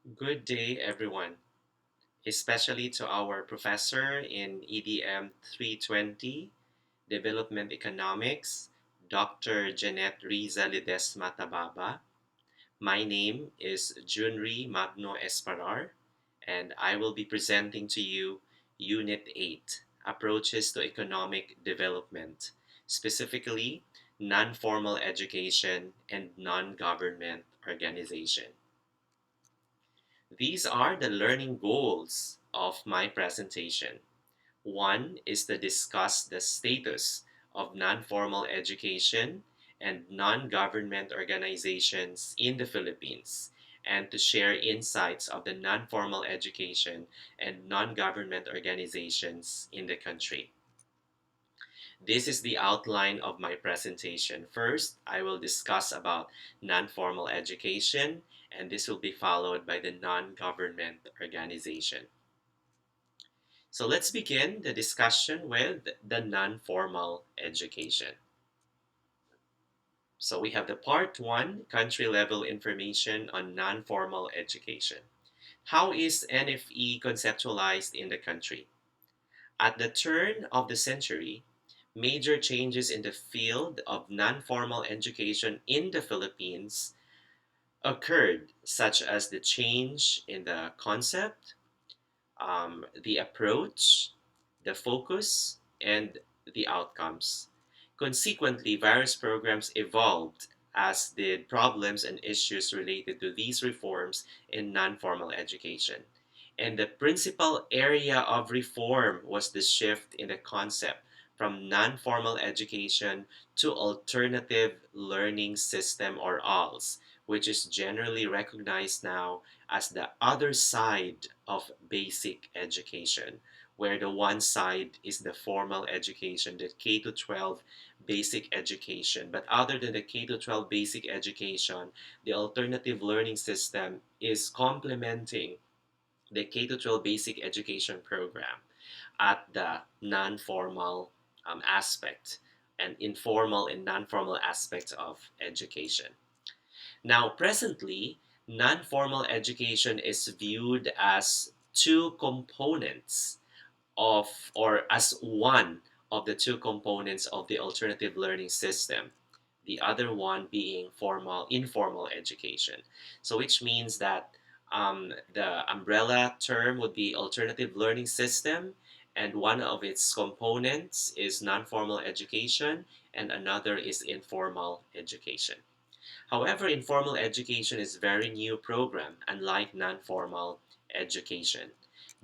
Good day, everyone, especially to our professor in EDM 320, Development Economics, Dr. Jeanette Riza Tababa. My name is Junry Esparar, and I will be presenting to you Unit 8, Approaches to Economic Development, specifically non-formal education and non-government organization. These are the learning goals of my presentation. One is to discuss the status of non-formal education and non-government organizations in the Philippines and to share insights of the non-formal education and non-government organizations in the country. This is the outline of my presentation. First, I will discuss about non-formal education, and this will be followed by the non-government organization. So let's begin the discussion with the non-formal education. So we have the part one, country level information on non-formal education. How is NFE conceptualized in the country? At the turn of the century, major changes in the field of non-formal education in the Philippines occurred, such as the change in the concept, the approach, the focus, and the outcomes. Consequently, various programs evolved, as did problems and issues related to these reforms in non-formal education. And the principal area of reform was the shift in the concept from non-formal education to alternative learning system or ALS, which is generally recognized now as the other side of basic education, where the one side is the formal education, the K to 12 basic education. But other than the K to 12 basic education, the alternative learning system is complementing the K to 12 basic education program at the non-formal aspect and informal and non-formal aspects of education. Now, presently, non formal education is viewed as two components of, or as one of the two components of the alternative learning system, the other one being informal education. So, which means that the umbrella term would be alternative learning system, and one of its components is non formal education, and another is informal education. However, informal education is a very new program, unlike non-formal education.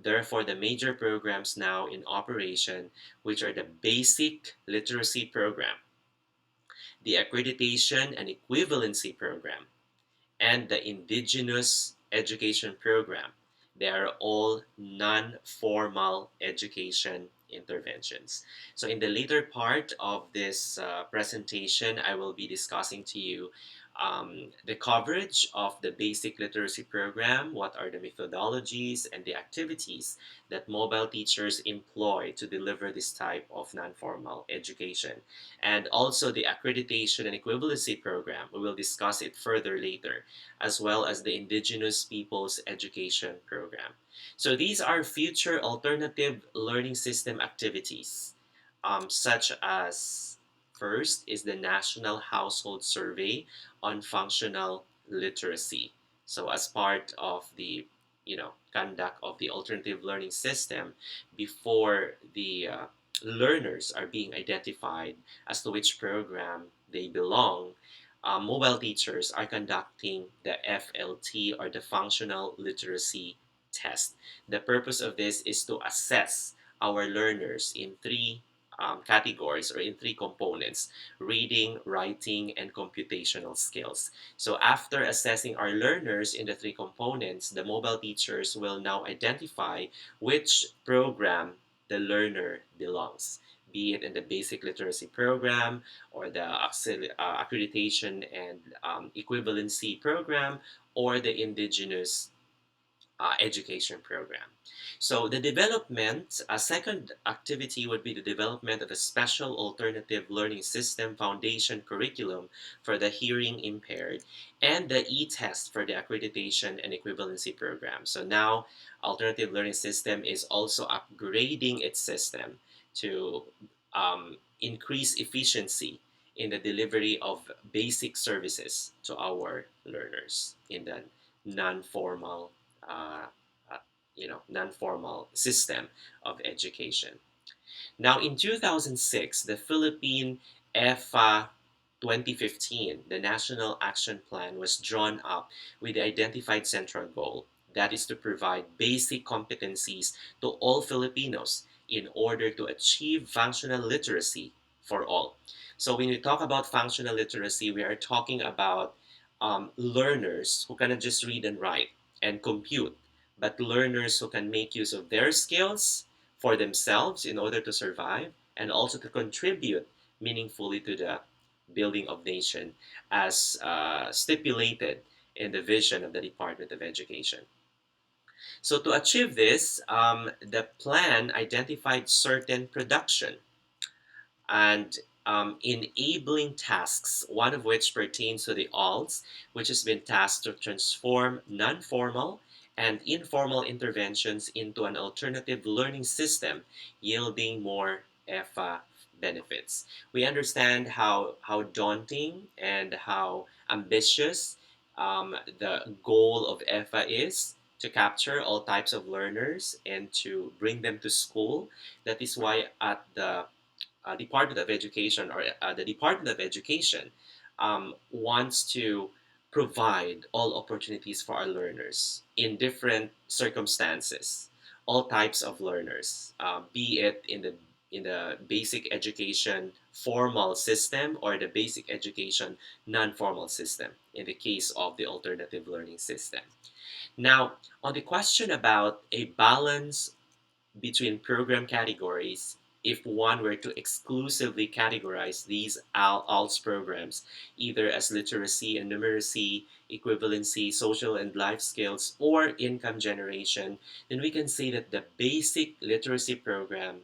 Therefore, the major programs now in operation, which are the Basic Literacy Program, the Accreditation and Equivalency Program, and the Indigenous Education Program, they are all non-formal education interventions. So in the later part of this presentation, I will be discussing to you the coverage of the basic literacy program, what are the methodologies and the activities that mobile teachers employ to deliver this type of non-formal education, and also the accreditation and equivalency program. We will discuss it further later, as well as the Indigenous Peoples Education Program. So these are future alternative learning system activities, such as first is the National Household Survey on Functional Literacy. So as part of the conduct of the alternative learning system, before the learners are being identified as to which program they belong, mobile teachers are conducting the FLT, or the Functional Literacy Test. The purpose of this is to assess our learners in three categories, or in three components: reading, writing, and computational skills. So after assessing our learners in the three components, the mobile teachers will now identify which program the learner belongs, be it in the basic literacy program, or the accreditation and equivalency program, or the indigenous education program. So the development, a second activity would be the development of a special alternative learning system foundation curriculum for the hearing impaired and the e-test for the accreditation and equivalency program. So now alternative learning system is also upgrading its system to increase efficiency in the delivery of basic services to our learners in the non-formal uh, uh, non-formal system of education. Now, in 2006, the Philippine EFA 2015, the National Action Plan, was drawn up with the identified central goal, that is to provide basic competencies to all Filipinos in order to achieve functional literacy for all. So when we talk about functional literacy, we are talking about learners who cannot just read and write and compute, but learners who can make use of their skills for themselves in order to survive and also to contribute meaningfully to the building of nation as stipulated in the vision of the Department of Education. So to achieve this, the plan identified certain production and enabling tasks, one of which pertains to the ALS, which has been tasked to transform non formal and informal interventions into an alternative learning system, yielding more EFA benefits. We understand how daunting and how ambitious the goal of EFA is to capture all types of learners and to bring them to school. That is why at the Department of Education or the Department of Education wants to provide all opportunities for our learners in different circumstances, all types of learners, be it in the basic education formal system or the basic education non-formal system in the case of the alternative learning system. Now, on the question about a balance between program categories, if one were to exclusively categorize these ALS programs either as literacy and numeracy, equivalency, social and life skills, or income generation, then we can say that the basic literacy program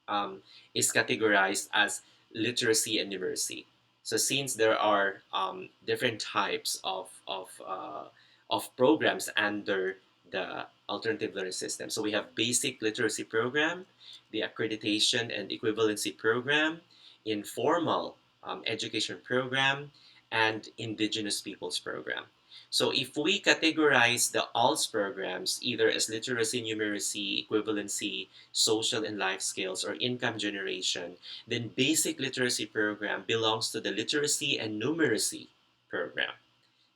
um, is categorized as literacy and numeracy. So since there are different types of programs under the alternative learning system, so we have basic literacy program, the accreditation and equivalency program, informal education program, and indigenous peoples program. So if we categorize the ALS programs either as literacy, numeracy, equivalency, social and life skills, or income generation, then basic literacy program belongs to the literacy and numeracy program.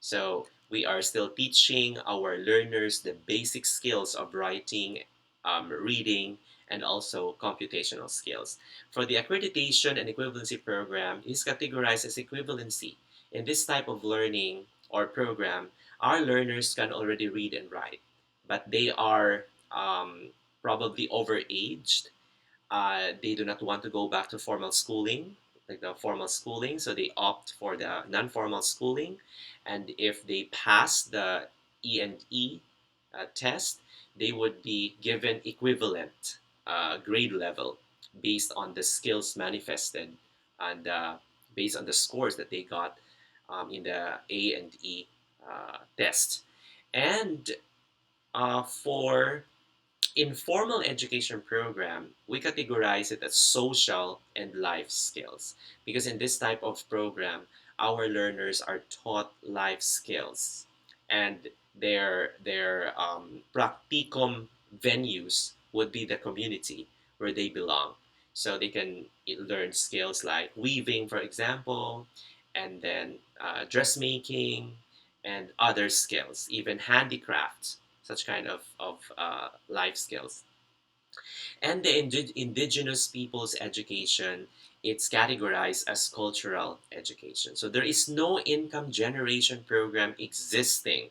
So we are still teaching our learners the basic skills of writing, reading, and also computational skills. For the accreditation and equivalency program, is categorized as equivalency. In this type of learning or program, our learners can already read and write, but they are probably overaged. They do not want to go back to formal schooling, like the formal schooling, so they opt for the non-formal schooling. And if they pass the E&E test, they would be given equivalent grade level based on the skills manifested and based on the scores that they got in the A&E test. And for informal education program, we categorize it as social and life skills because in this type of program, our learners are taught life skills, and their practicum venues would be the community where they belong. So they can learn skills like weaving, for example, and then dressmaking and other skills, even handicrafts, such kind of life skills. And the indigenous people's education, it's categorized as cultural education. So there is no income generation program existing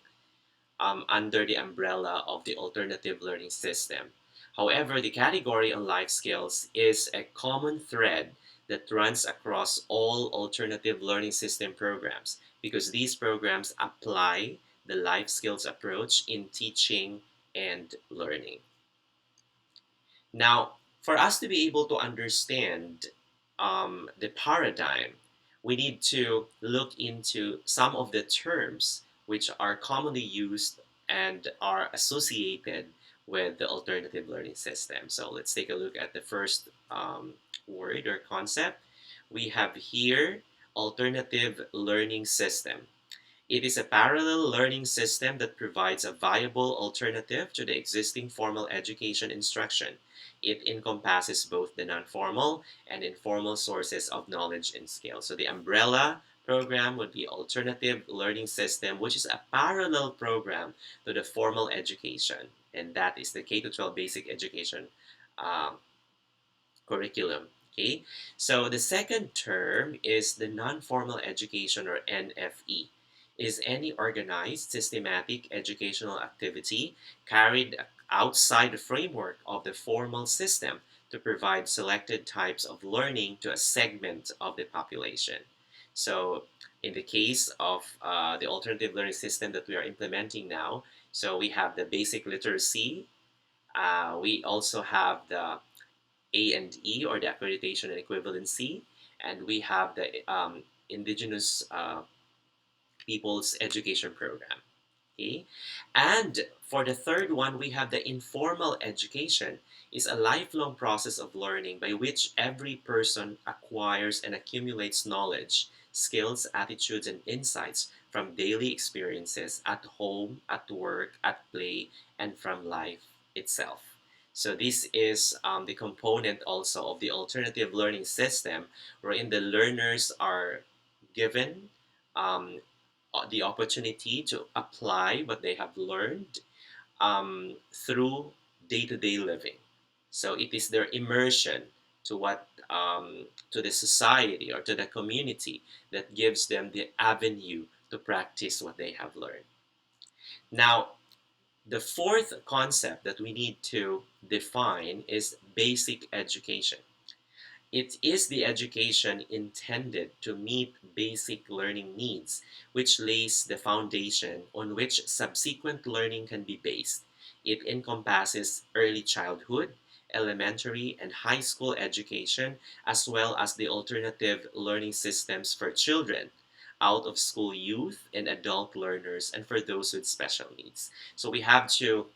under the umbrella of the alternative learning system. However, the category on life skills is a common thread that runs across all alternative learning system programs because these programs apply the life skills approach in teaching and learning. Now, for us to be able to understand the paradigm, we need to look into some of the terms which are commonly used and are associated with the alternative learning system. So let's take a look at the first word or concept. We have here alternative learning system. It is a parallel learning system that provides a viable alternative to the existing formal education instruction. It encompasses both the non-formal and informal sources of knowledge and skill. So the umbrella program would be alternative learning system, which is a parallel program to the formal education, and that is the K to 12 basic education um, curriculum. Okay, so the second term is the non-formal education, or NFE. Is any organized, systematic educational activity carried outside the framework of the formal system to provide selected types of learning to a segment of the population. So, in the case of the alternative learning system that we are implementing now, so we have the basic literacy. We also have the A&E, or the accreditation and equivalency, and we have the indigenous people's education program. Okay, and for the third one, we have the informal education. Is a lifelong process of learning by which every person acquires and accumulates knowledge, skills, attitudes, and insights from daily experiences at home, at work, at play, and from life itself. So this is the component also of the alternative learning system, wherein the learners are given um, the opportunity to apply what they have learned through day-to-day living. So it is their immersion to to the society or to the community that gives them the avenue to practice what they have learned. Now, the fourth concept that we need to define is basic education. It is the education intended to meet basic learning needs, which lays the foundation on which subsequent learning can be based. It encompasses early childhood, elementary, and high school education, as well as the alternative learning systems for children, out of school youth, and adult learners, and for those with special needs. So we have to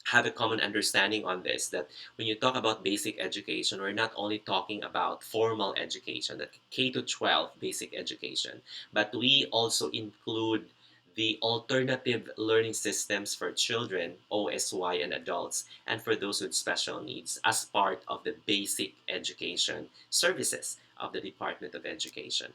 have a common understanding on this, that when you talk about basic education, we're not only talking about formal education, that K to 12 basic education, but we also include the alternative learning systems for children, OSY, and adults, and for those with special needs as part of the basic education services of the Department of Education.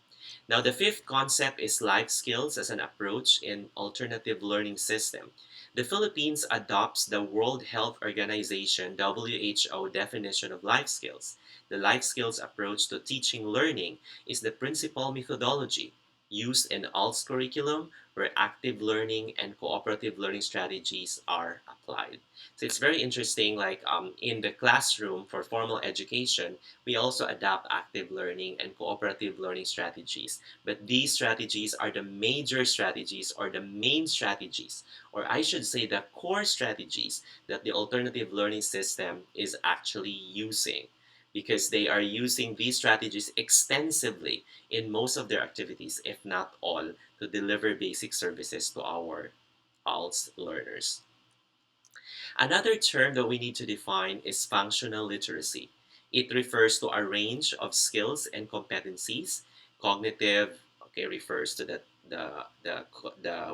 Now, the fifth concept is life skills as an approach in alternative learning system. The Philippines adopts the World Health Organization WHO definition of life skills. The life skills approach to teaching learning is the principal methodology used in ALT's curriculum, where active learning and cooperative learning strategies are applied. So it's very interesting, like in the classroom for formal education, we also adapt active learning and cooperative learning strategies. But these strategies are the major strategies, or the main strategies, or I should say the core strategies that the alternative learning system is actually using, because they are using these strategies extensively in most of their activities, if not all, to deliver basic services to our ALS learners. Another term that we need to define is functional literacy. It refers to a range of skills and competencies. Cognitive, okay, refers to the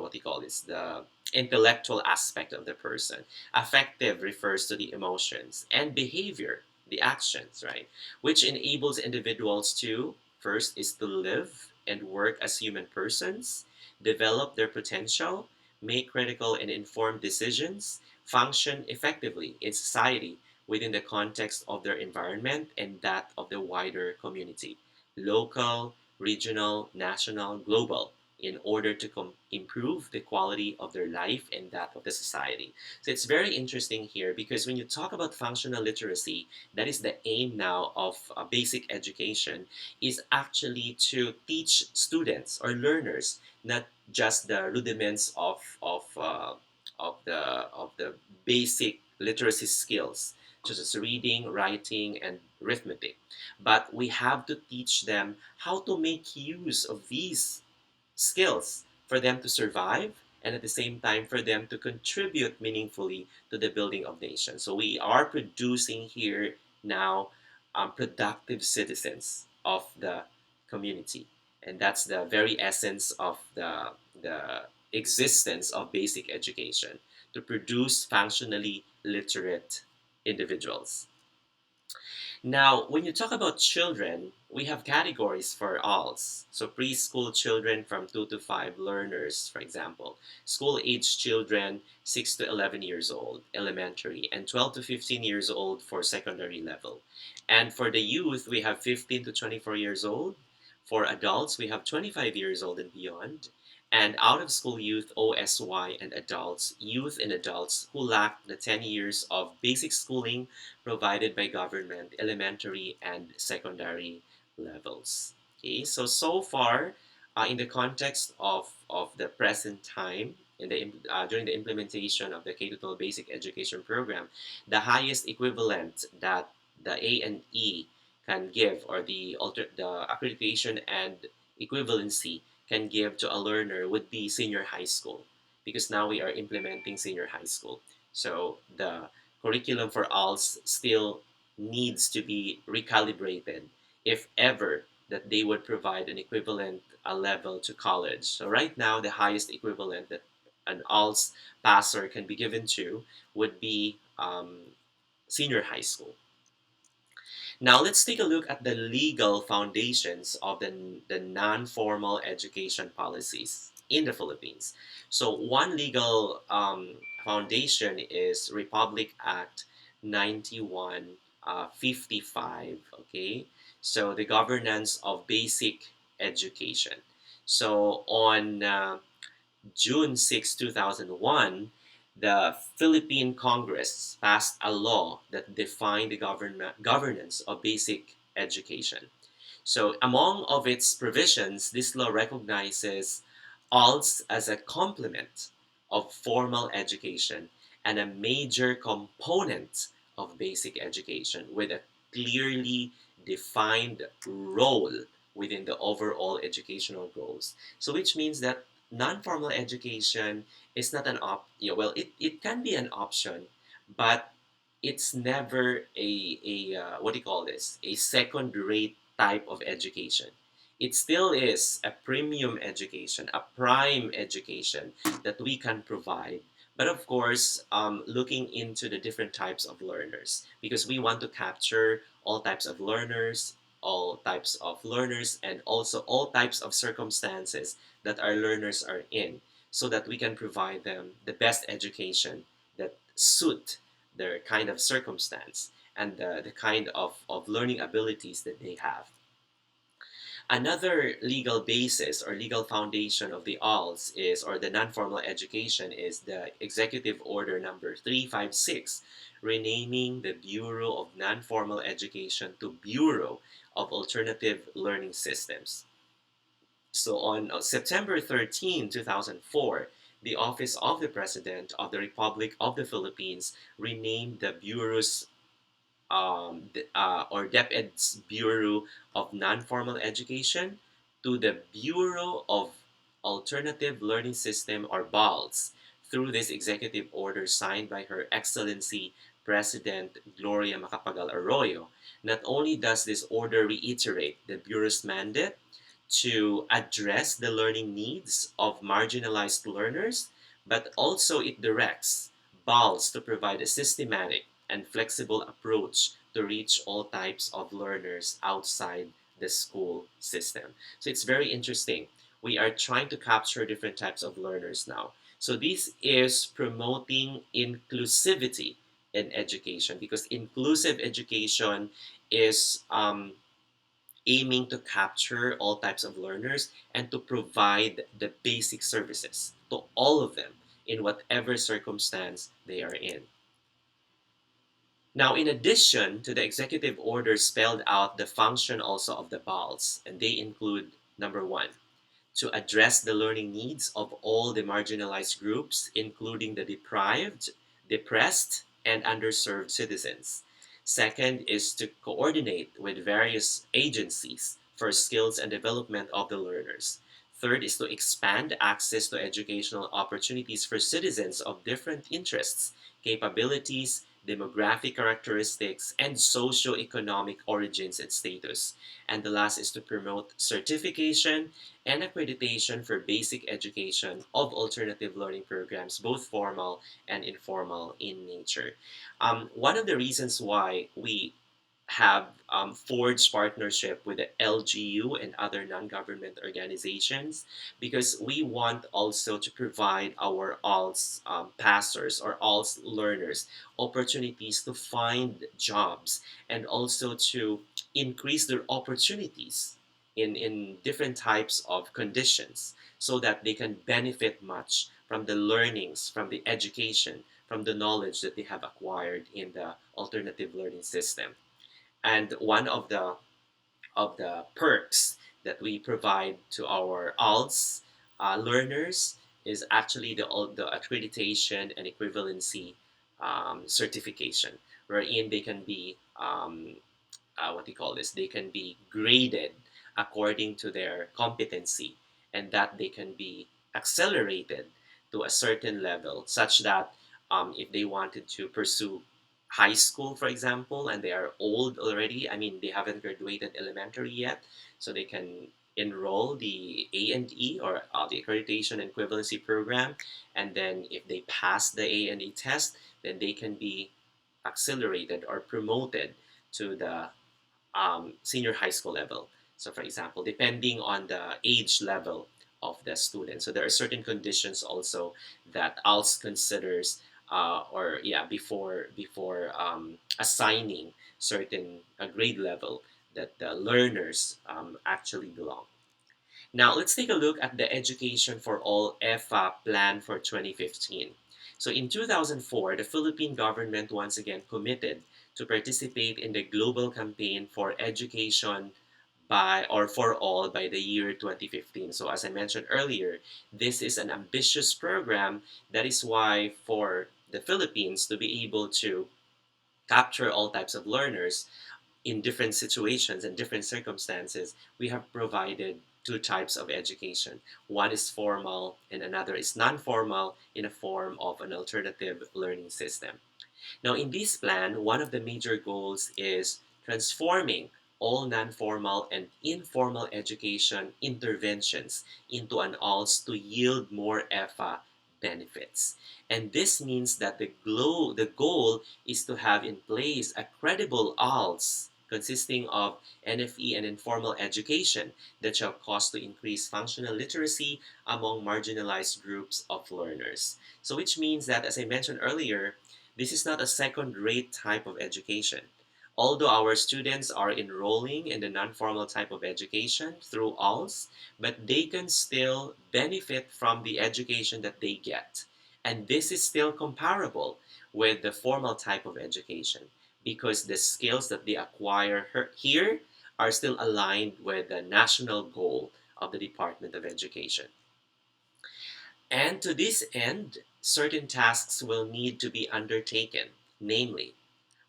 what do you call this, the intellectual aspect of the person. Affective refers to the emotions, and behavior, the actions, right? Which enables individuals to, first is to live and work as human persons, develop their potential, make critical and informed decisions, function effectively in society within the context of their environment and that of the wider community, local, regional, national, global, in order to improve the quality of their life and that of the society. So it's very interesting here, because when you talk about functional literacy, that is the aim now of basic education, is actually to teach students or learners not just the rudiments of the basic literacy skills, such as reading, writing, and arithmetic. But we have to teach them how to make use of these skills for them to survive, and at the same time for them to contribute meaningfully to the building of nations. So we are producing here now productive citizens of the community, and that's the very essence of the existence of basic education, to produce functionally literate individuals. Now, when you talk about children, we have categories for ALS. So preschool children from 2 to 5 learners, for example. School age children 6 to 11 years old, elementary, and 12 to 15 years old for secondary level. And for the youth, we have 15 to 24 years old. For adults, we have 25 years old and beyond. And out of school youth, OSY, and adults, youth and adults who lack the 10 years of basic schooling provided by government, elementary and secondary levels. Okay, so far, in the context of the present time, during the implementation of the K-12 basic education program, the highest equivalent that the A and E can give, or the accreditation and equivalency can give to a learner, would be senior high school, because now we are implementing senior high school. So the curriculum for ALS still needs to be recalibrated, if ever that they would provide an equivalent level to college. So right now, the highest equivalent that an ALS passer can be given to would be senior high school. Now let's take a look at the legal foundations of the non-formal education policies in the Philippines. So one legal foundation is Republic Act 9155, okay? So the governance of basic education. So on June 6, 2001, the Philippine Congress passed a law that defined the governance of basic education. So among of its provisions, this law recognizes ALS as a complement of formal education and a major component of basic education, with a clearly defined role within the overall educational goals. So which means that non-formal education is not an well, it can be an option, but it's never a what do you call this, a second rate type of education. It still is a premium education, a prime education that we can provide. But of course, looking into the different types of learners, because we want to capture all types of learners, and also all types of circumstances that our learners are in, so that we can provide them the best education that suit their kind of circumstance and the kind of learning abilities that they have. Another legal basis or legal foundation of the ALS is, or the non-formal education, is the Executive Order number 356, renaming the Bureau of Non-Formal Education to Bureau of Alternative Learning Systems. So on September 13, 2004, the Office of the President of the Republic of the Philippines renamed the Bureau's or DepEd's Bureau of Non-Formal Education to the Bureau of Alternative Learning System, or BALS, through this executive order signed by Her Excellency President Gloria Macapagal Arroyo. Not only does this order reiterate the Bureau's mandate to address the learning needs of marginalized learners, but also it directs BALS to provide a systematic and flexible approach to reach all types of learners outside the school system. So it's very interesting. We are trying to capture different types of learners now. So this is promoting inclusivity in education, because inclusive education is aiming to capture all types of learners and to provide the basic services to all of them in whatever circumstance they are in. Now, in addition to the executive order spelled out the function also of the BALS, and they include number one, to address the learning needs of all the marginalized groups, including the deprived, depressed, and underserved citizens. Second is to coordinate with various agencies for skills and development of the learners. Third is to expand access to educational opportunities for citizens of different interests, capabilities, demographic characteristics, and socio-economic origins and status. And the last is to promote certification and accreditation for basic education of alternative learning programs, both formal and informal in nature. One of the reasons why we have forged partnership with the LGU and other non-government organizations because we want also to provide our ALS passers or ALS learners opportunities to find jobs and also to increase their opportunities in different types of conditions so that they can benefit much from the learnings, from the education, from the knowledge that they have acquired in the alternative learning system. And one of the perks that we provide to our ALS learners is actually the accreditation and equivalency certification, wherein they can be what do you call this? They can be graded according to their competency, and that they can be accelerated to a certain level, such that if they wanted to pursue high school, for example, and they are old already, I mean, they haven't graduated elementary yet, so they can enroll the A&E or the accreditation and equivalency program, and then if they pass the A&E test, then they can be accelerated or promoted to the senior high school level. So, for example, depending on the age level of the student. So, there are certain conditions also that ALS considers, or yeah, before assigning certain grade level that the learners actually belong. Now, let's take a look at the Education for All EFA plan for 2015. So, in 2004, the Philippine government once again committed to participate in the global campaign for education by or for all by the year 2015. So, as I mentioned earlier, this is an ambitious program. That is why, for the Philippines to be able to capture all types of learners, in different situations and different circumstances, we have provided two types of education. One is formal and another is non-formal in a form of an alternative learning system. Now, in this plan, one of the major goals is transforming all non-formal and informal education interventions into an ALS to yield more EFA benefits. And this means that the goal is to have in place a credible ALS consisting of NFE and informal education that shall cause to increase functional literacy among marginalized groups of learners. So which means that, as I mentioned earlier, this is not a second-rate type of education. Although our students are enrolling in the non-formal type of education through ALS, but they can still benefit from the education that they get. And this is still comparable with the formal type of education because the skills that they acquire here are still aligned with the national goal of the Department of Education. And to this end, certain tasks will need to be undertaken, namely,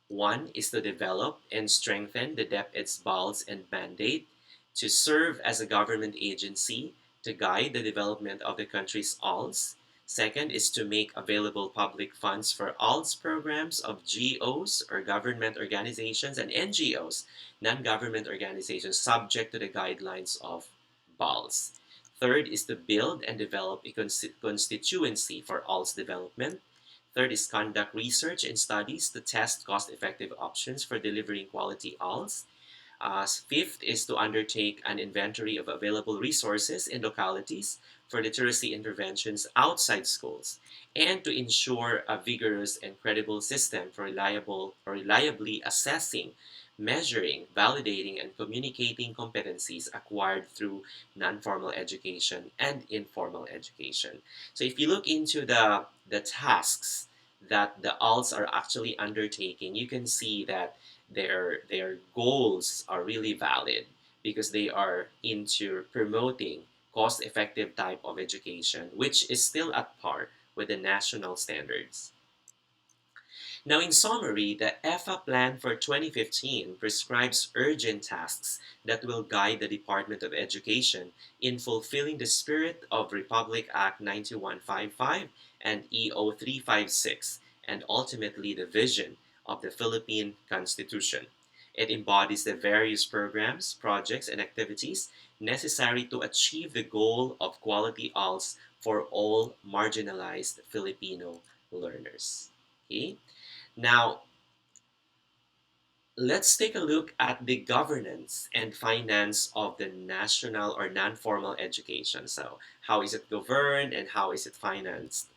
one is to develop and strengthen the DepEd's balls and mandate to serve as a government agency to guide the development of the country's ALS. Second is to make available public funds for ALS programs of GOs or government organizations and NGOs, non-government organizations subject to the guidelines of BALS. Third is to build and develop a constituency for ALS development. Third is conduct research and studies to test cost-effective options for delivering quality ALS. Fifth is to undertake an inventory of available resources in localities for literacy interventions outside schools, and to ensure a vigorous and credible system for reliably assessing, measuring, validating, and communicating competencies acquired through non-formal education and informal education. So if you look into the tasks that the ALS are actually undertaking, you can see that their goals are really valid because they are into promoting cost-effective type of education, which is still at par with the national standards. Now, in summary, the EFA plan for 2015 prescribes urgent tasks that will guide the Department of Education in fulfilling the spirit of Republic Act 9155 and EO 356, and ultimately the vision of the Philippine Constitution. It embodies the various programs, projects, and activities necessary to achieve the goal of quality ALS for all marginalized Filipino learners. Okay? Now, let's take a look at the governance and finance of the national or non-formal education. So, how is it governed and how is it financed?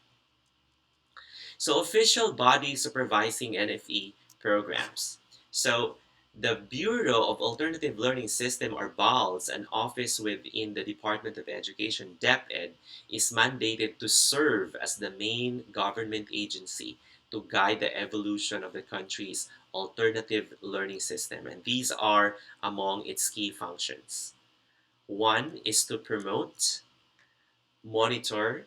So official body supervising NFE programs. So the Bureau of Alternative Learning System, or BALS, an office within the Department of Education, DepEd, is mandated to serve as the main government agency to guide the evolution of the country's alternative learning system. And these are among its key functions. One is to promote, monitor,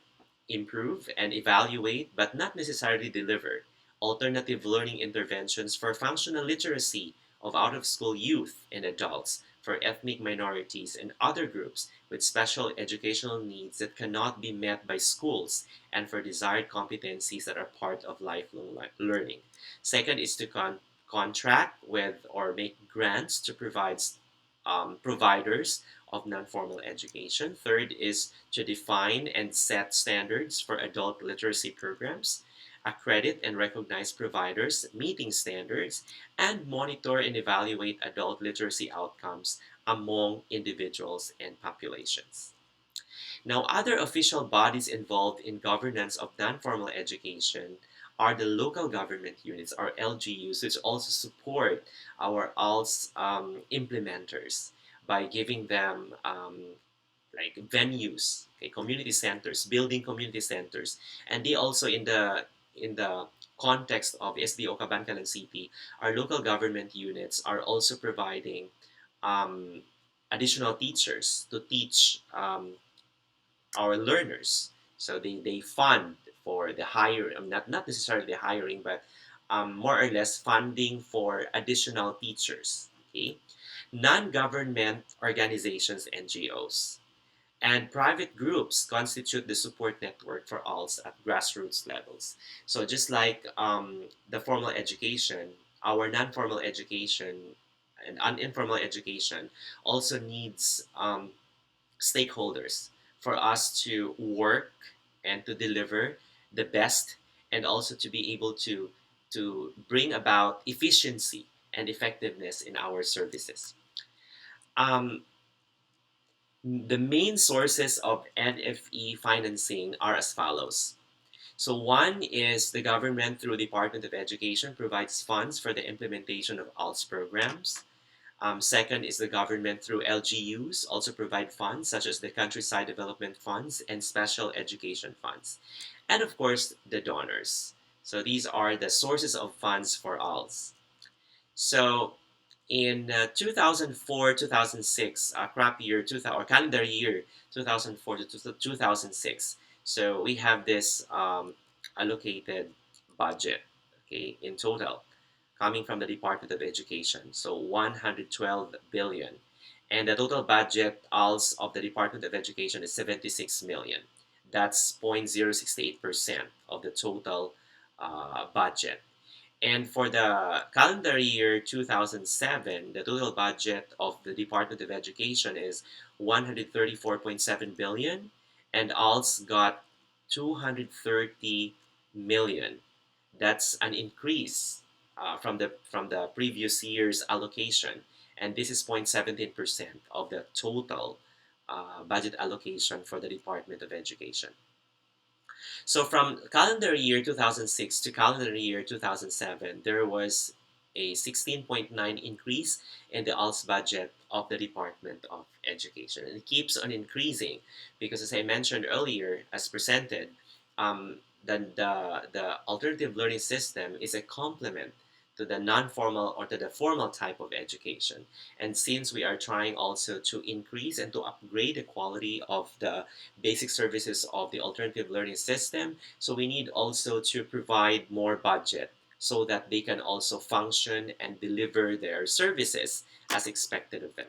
improve, and evaluate, but not necessarily deliver, alternative learning interventions for functional literacy of out of school youth and adults, for ethnic minorities and other groups with special educational needs that cannot be met by schools, and for desired competencies that are part of lifelong learning. Second is to contract with or make grants to provide providers of non-formal education. Third is to define and set standards for adult literacy programs, accredit and recognize providers meeting standards, and monitor and evaluate adult literacy outcomes among individuals and populations. Now, other official bodies involved in governance of non-formal education are the local government units, or LGUs, which also support our ALS implementers by giving them like venues, okay, community centers, building community centers, and they also in the context of SDO Cabancalan City, our local government units are also providing um, additional teachers to teach our learners. So they fund for the hire, not necessarily the hiring, but more or less funding for additional teachers. Okay, non-government organizations, NGOs, and private groups constitute the support network for ALS at grassroots levels. So just like the formal education, our non-formal education and uninformal education also needs stakeholders for us to work and to deliver the best, and also to be able to bring about efficiency and effectiveness in our services. Um, the main sources of NFE financing are as follows. So one is the government through Department of Education provides funds for the implementation of ALS programs. Second is the government through LGUs also provide funds such as the countryside development funds and special education funds. And of course, the donors. So these are the sources of funds for ALS. So in 2004, 2006, crop year, 2000, or calendar year 2004 to 2006. So we have this allocated budget, okay, in total, coming from the Department of Education. So 112 billion. And the total budget ALS of the Department of Education is 76 million. That's 0.068% of the total budget. And for the calendar year 2007, the total budget of the Department of Education is 134.7 billion, and ALS got 230 million. That's an increase from the previous year's allocation, and this is 0.17% of the total budget allocation for the Department of Education. So from calendar year 2006 to calendar year 2007, there was a 16.9 increase in the ALS budget of the Department of Education. And it keeps on increasing because, as I mentioned earlier, as presented, the alternative learning system is a complement the non-formal or to the formal type of education. And since we are trying also to increase and to upgrade the quality of the basic services of the alternative learning system, so we need also to provide more budget so that they can also function and deliver their services as expected of them.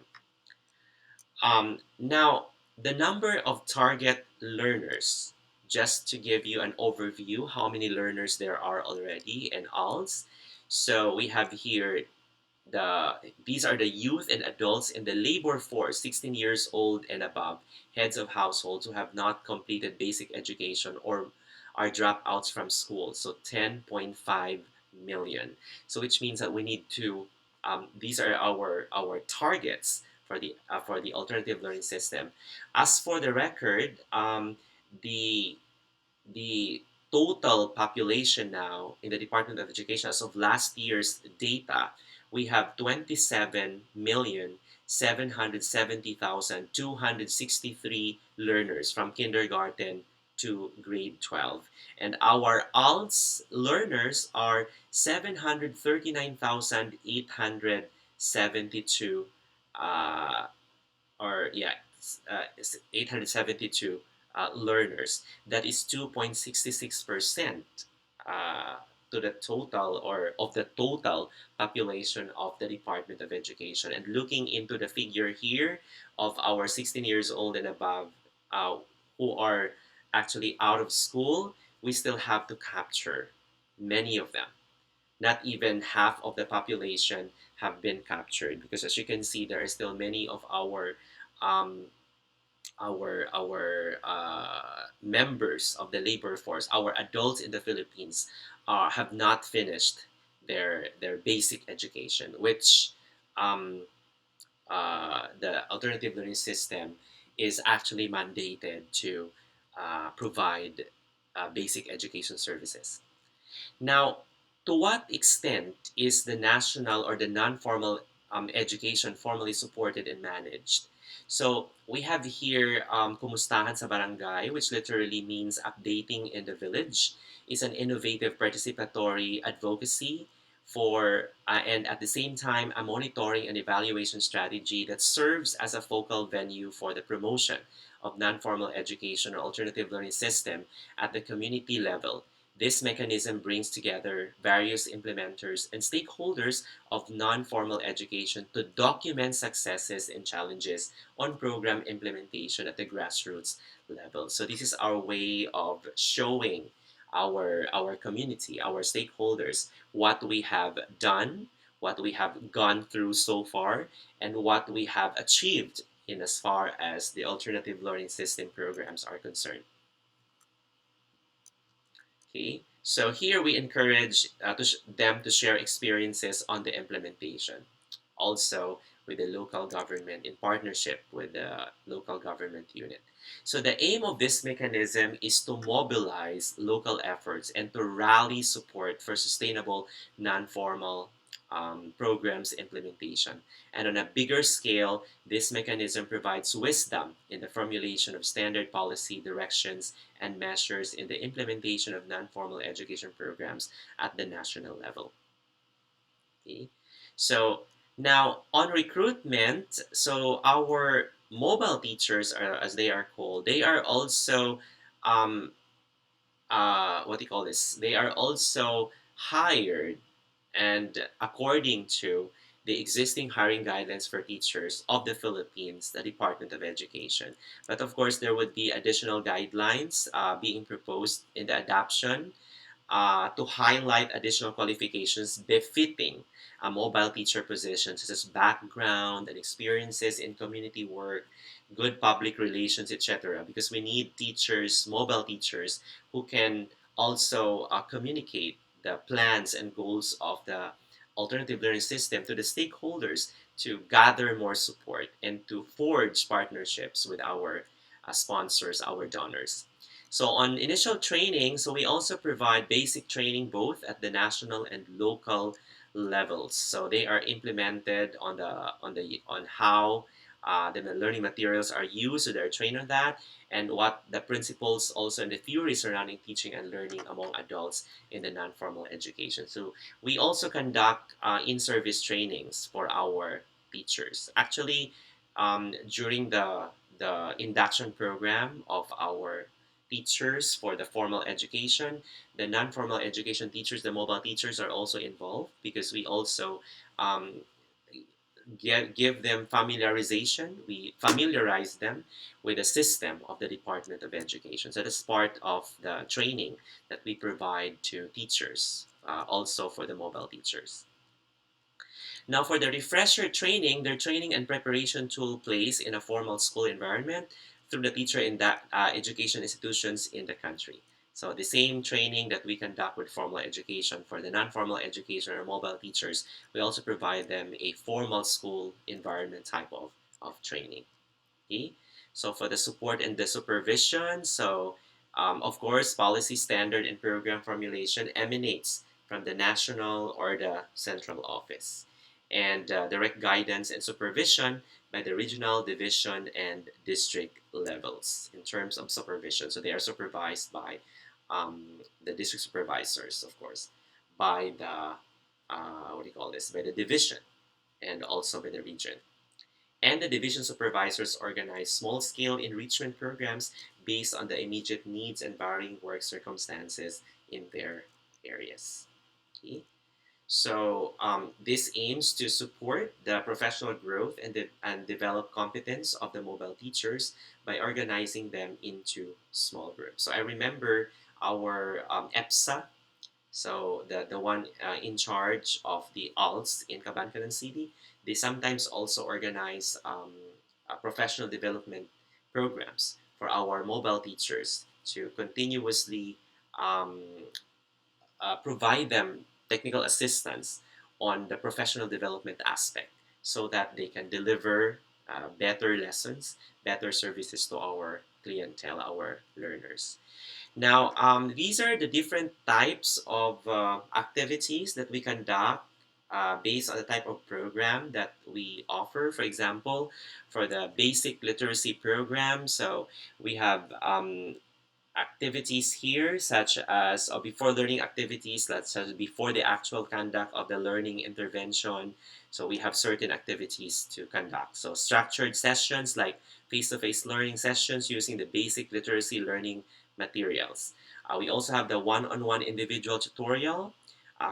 Now, the number of target learners, just to give you an overview how many learners there are already in ALS. So we have here the these are the youth and adults in the labor force, 16 years old and above, heads of households who have not completed basic education or are dropouts from school. So 10.5 million. So which means that we need to these are our targets for the alternative learning system. As for the record, the the total population now in the Department of Education as of last year's data, we have 27,770,263 learners from kindergarten to grade 12. And our ALS learners are 739,872 or yeah, 872 learners. That is 2.66% uh, to the total or of the total population of the Department of Education. And looking into the figure here of our 16 years old and above uh, who are actually out of school, we still have to capture many of them. Not even half of the population have been captured because as you can see there are still many of um, our members of the labor force, our adults in the Philippines, have not finished their basic education, which um, the alternative learning system is actually mandated to provide basic education services. Now, to what extent is the national or the non-formal education formally supported and managed? So we have here Kumustahan sa Barangay, which literally means updating in the village. It's an innovative participatory advocacy for, and at the same time, a monitoring and evaluation strategy that serves as a focal venue for the promotion of non-formal education or alternative learning system at the community level. This mechanism brings together various implementers and stakeholders of non-formal education to document successes and challenges on program implementation at the grassroots level. So this is our way of showing our community, our stakeholders, what we have done, what we have gone through so far, and what we have achieved in as far as the alternative learning system programs are concerned. Okay, so here we encourage them to share experiences on the implementation, also with the local government in partnership with the local government unit. So the aim of this mechanism is to mobilize local efforts and to rally support for sustainable non-formal programs implementation. And on a bigger scale, this mechanism provides wisdom in the formulation of standard policy directions and measures in the implementation of non-formal education programs at the national level. Okay? So now on recruitment, so our mobile teachers, are, as they are called, they are also um, what do you call this? They are also hired and according to the existing hiring guidelines for teachers of the Philippines, the Department of Education. But of course, there would be additional guidelines being proposed in the adoption to highlight additional qualifications befitting a mobile teacher position, such as background and experiences in community work, good public relations, etc. Because we need teachers, mobile teachers, who can also communicate the plans and goals of the alternative learning system to the stakeholders to gather more support and to forge partnerships with our sponsors, our donors. So on initial training, so we also provide basic training both at the national and local levels. So they are implemented on how the learning materials are used, so they're trained on that, and what the principles also and the theory surrounding teaching and learning among adults in the non-formal education. So we also conduct in-service trainings for our teachers. Actually, during the induction program of our teachers for the formal education, the non-formal education teachers, the mobile teachers are also involved because we also um, give them familiarization. We familiarize them with the system of the Department of Education. So that's part of the training that we provide to teachers, also for the mobile teachers. Now, for the refresher training, their training and preparation took place in a formal school environment through the teacher in that education institutions in the country. So the same training that we conduct with formal education for the non-formal education or mobile teachers, we also provide them a formal school environment type of training. Okay? So for the support and the supervision, so of course, policy standard and program formulation emanates from the national or the central office, and direct guidance and supervision by the regional, division, and district levels in terms of supervision. So they are supervised by the district supervisors, of course, by the what do you call this? By the division and also by the region. And the division supervisors organize small scale enrichment programs based on the immediate needs and varying work circumstances in their areas. Okay? So this aims to support the professional growth and develop competence of the mobile teachers by organizing them into small groups. So I remember our EPSA, so the one in charge of the ALS in Cabancanan City, they sometimes also organize professional development programs for our mobile teachers to continuously um, provide them technical assistance on the professional development aspect so that they can deliver better lessons, better services to our clientele, our learners. Now, these are the different types of activities that we conduct based on the type of program that we offer. For example, for the basic literacy program, so we have activities here such as before learning activities, such as before the actual conduct of the learning intervention. So we have certain activities to conduct. So structured sessions like face-to-face learning sessions using the basic literacy learning materials. We also have the one-on-one individual tutorial,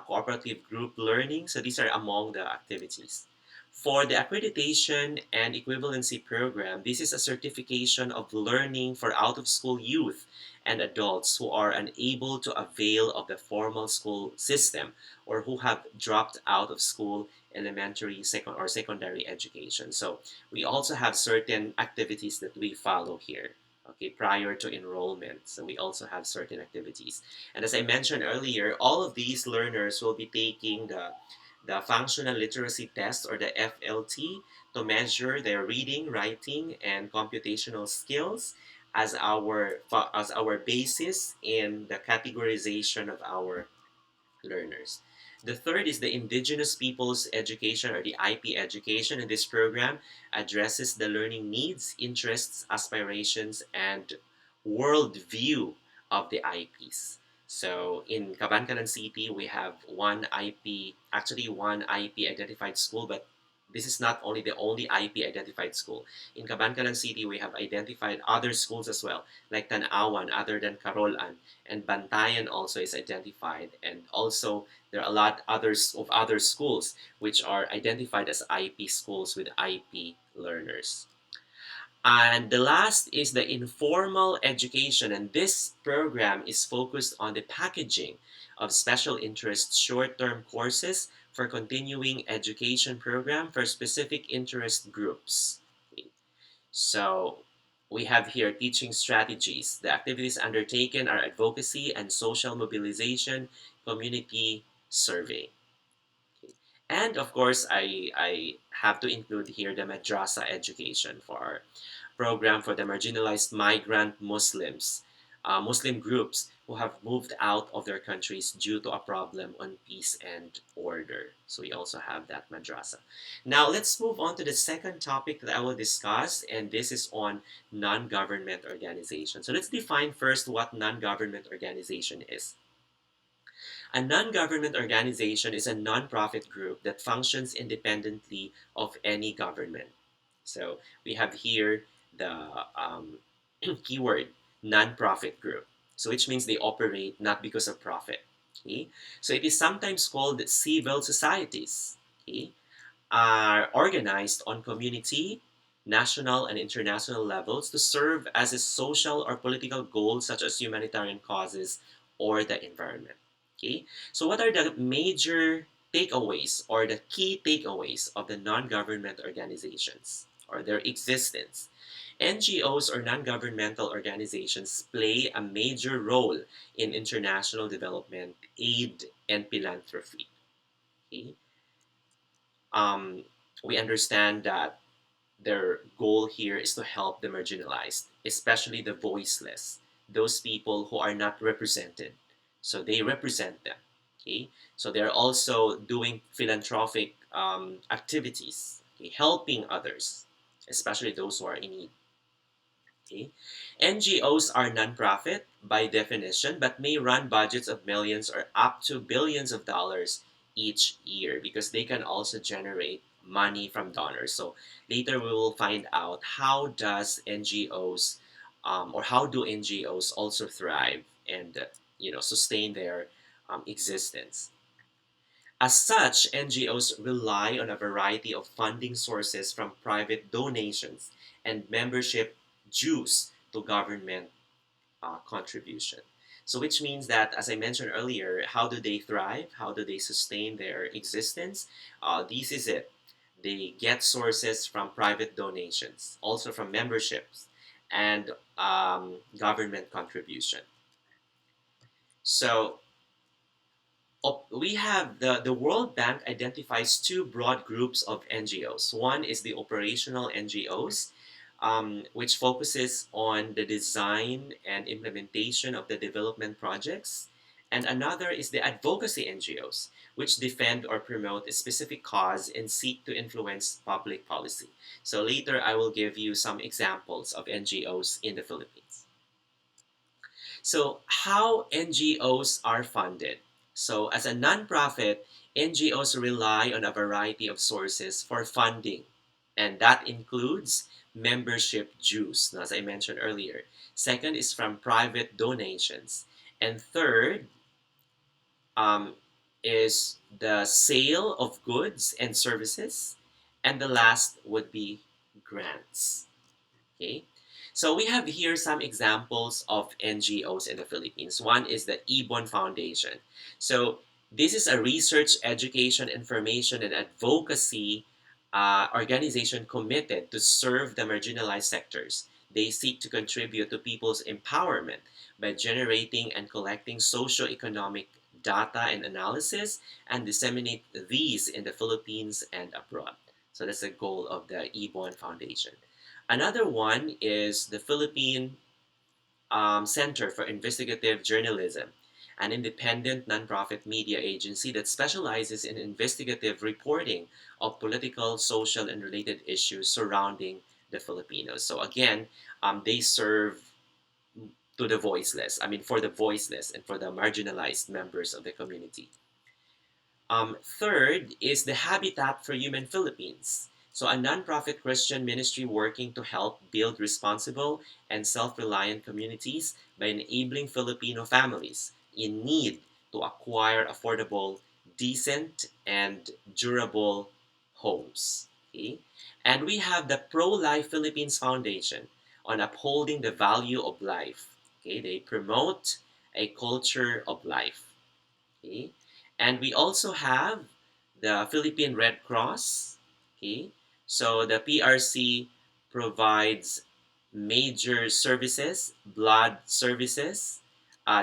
cooperative group learning. So these are among the activities. For the accreditation and equivalency program, this is a certification of learning for out-of-school youth and adults who are unable to avail of the formal school system or who have dropped out of school elementary second or secondary education. So we also have certain activities that we follow here, okay, prior to enrollment. So we also have certain activities, and as I mentioned earlier, all of these learners will be taking the functional literacy test or the FLT to measure their reading, writing, and computational skills as our basis in the categorization of our learners. The third is the Indigenous Peoples Education or the IP education, and this program addresses the learning needs, interests, aspirations, and worldview of the IPs. So in Cabancanan City, we have one IP, actually one IP identified school, but this is not only the only IP identified school. In Cabancanan City, we have identified other schools as well, like Tanawan, other than Carolan, and Bantayan also is identified, and also there are a lot others of other schools which are identified as IP schools with IP learners. And the last is the informal education, and this program is focused on the packaging of special interest short-term courses for continuing education program for specific interest groups. So we have here teaching strategies. The activities undertaken are advocacy and social mobilization, community survey. And of course, I have to include here the madrasa education for our program for the marginalized migrant Muslims. Muslim groups who have moved out of their countries due to a problem on peace and order. So we also have that madrasa. Now let's move on to the second topic that I will discuss, and this is on non-government organization. So let's define first what non-government organization is. A non-government organization is a non-profit group that functions independently of any government. So we have here the keyword non-profit group. So which means they operate not because of profit. Okay? So it is sometimes called civil societies. Okay? Are organized on community, national, and international levels to serve as a social or political goals such as humanitarian causes or the environment. Okay, so what are the major takeaways or the key takeaways of the non-government organizations or their existence? NGOs or non-governmental organizations play a major role in international development, aid, and philanthropy. Okay? Um, we understand that their goal here is to help the marginalized, especially the voiceless, those people who are not represented. So they represent them. Okay, so they're also doing philanthropic activities, okay? Helping others, especially those who are in need. Okay? NGOs are nonprofit by definition, but may run budgets of millions or up to billions of dollars each year because they can also generate money from donors. So later we will find out how does NGOs or how do NGOs also thrive and sustain their existence. As such, NGOs rely on a variety of funding sources from private donations and membership dues to government contribution. So, which means that, as I mentioned earlier, how do they thrive? How do they sustain their existence? This is it. They get sources from private donations, also from memberships, and government contribution. So, we have the World Bank identifies two broad groups of NGOs. One is the operational NGOs, which focuses on the design and implementation of the development projects. And another is the advocacy NGOs, which defend or promote a specific cause and seek to influence public policy. So later I will give you some examples of NGOs in the Philippines. So, how NGOs are funded? So, as a nonprofit, NGOs rely on a variety of sources for funding, and that includes membership dues, as I mentioned earlier. Second is from private donations. And third um, is the sale of goods and services. And the last would be grants. Okay, so we have here some examples of NGOs in the Philippines. One is the Ebon Foundation. So this is a research, education, information, and advocacy organization committed to serve the marginalized sectors. They seek to contribute to people's empowerment by generating and collecting socio-economic data and analysis and disseminate these in the Philippines and abroad. So that's the goal of the Ebon Foundation. Another one is the Philippine Center for Investigative Journalism, an independent nonprofit media agency that specializes in investigative reporting of political, social, and related issues surrounding the Filipinos. So again, they serve to the voiceless. I mean, for the voiceless and for the marginalized members of the community. Third is the Habitat for Human Philippines. So, a nonprofit Christian ministry working to help build responsible and self reliant communities by enabling Filipino families in need to acquire affordable, decent, and durable homes. Okay? And we have the Pro Life Philippines Foundation on upholding the value of life. Okay? They promote a culture of life. Okay? And we also have the Philippine Red Cross. Okay? So the PRC provides major services, blood services,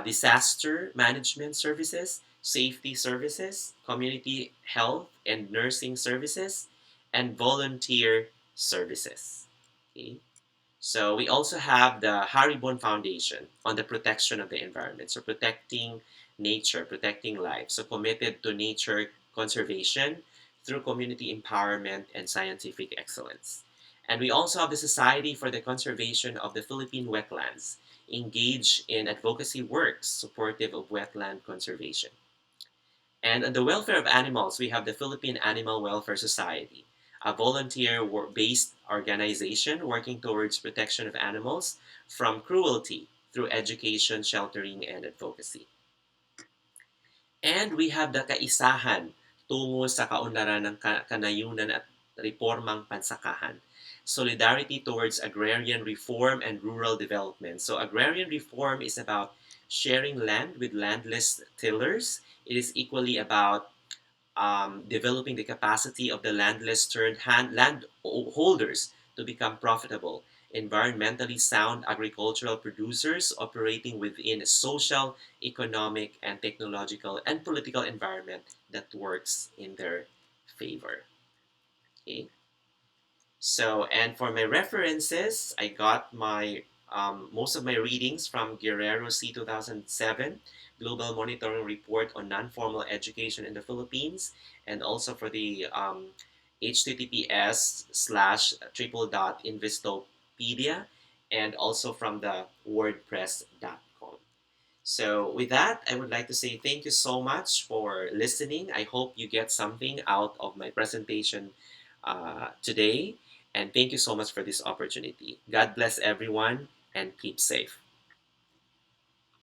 disaster management services, safety services, community health and nursing services, and volunteer services. Okay? So we also have the Ebon Foundation on the protection of the environment. So protecting nature, protecting life. So committed to nature conservation through community empowerment and scientific excellence. And we also have the Society for the Conservation of the Philippine Wetlands, engaged in advocacy works supportive of wetland conservation. And on the welfare of animals, we have the Philippine Animal Welfare Society, a volunteer-based organization working towards protection of animals from cruelty through education, sheltering, and advocacy. And we have the kaisahan tungo sa kaunlaran ng kanayunan at reformang pansakahan. Solidarity towards agrarian reform and rural development. So agrarian reform is about sharing land with landless tillers. It is equally about developing the capacity of the landless turned land holders to become profitable, environmentally sound agricultural producers operating within a social, economic, and technological and political environment that works in their favor. Okay. So, and for my references, I got my most of my readings from Guerrero C 2007 Global Monitoring Report on Non-Formal Education in the Philippines, and also for the HTTPS slash triple dot Investopedia, and also from the WordPress.com. So, with that, I would like to say thank you so much for listening. I hope you get something out of my presentation today. And thank you so much for this opportunity. God bless everyone and keep safe.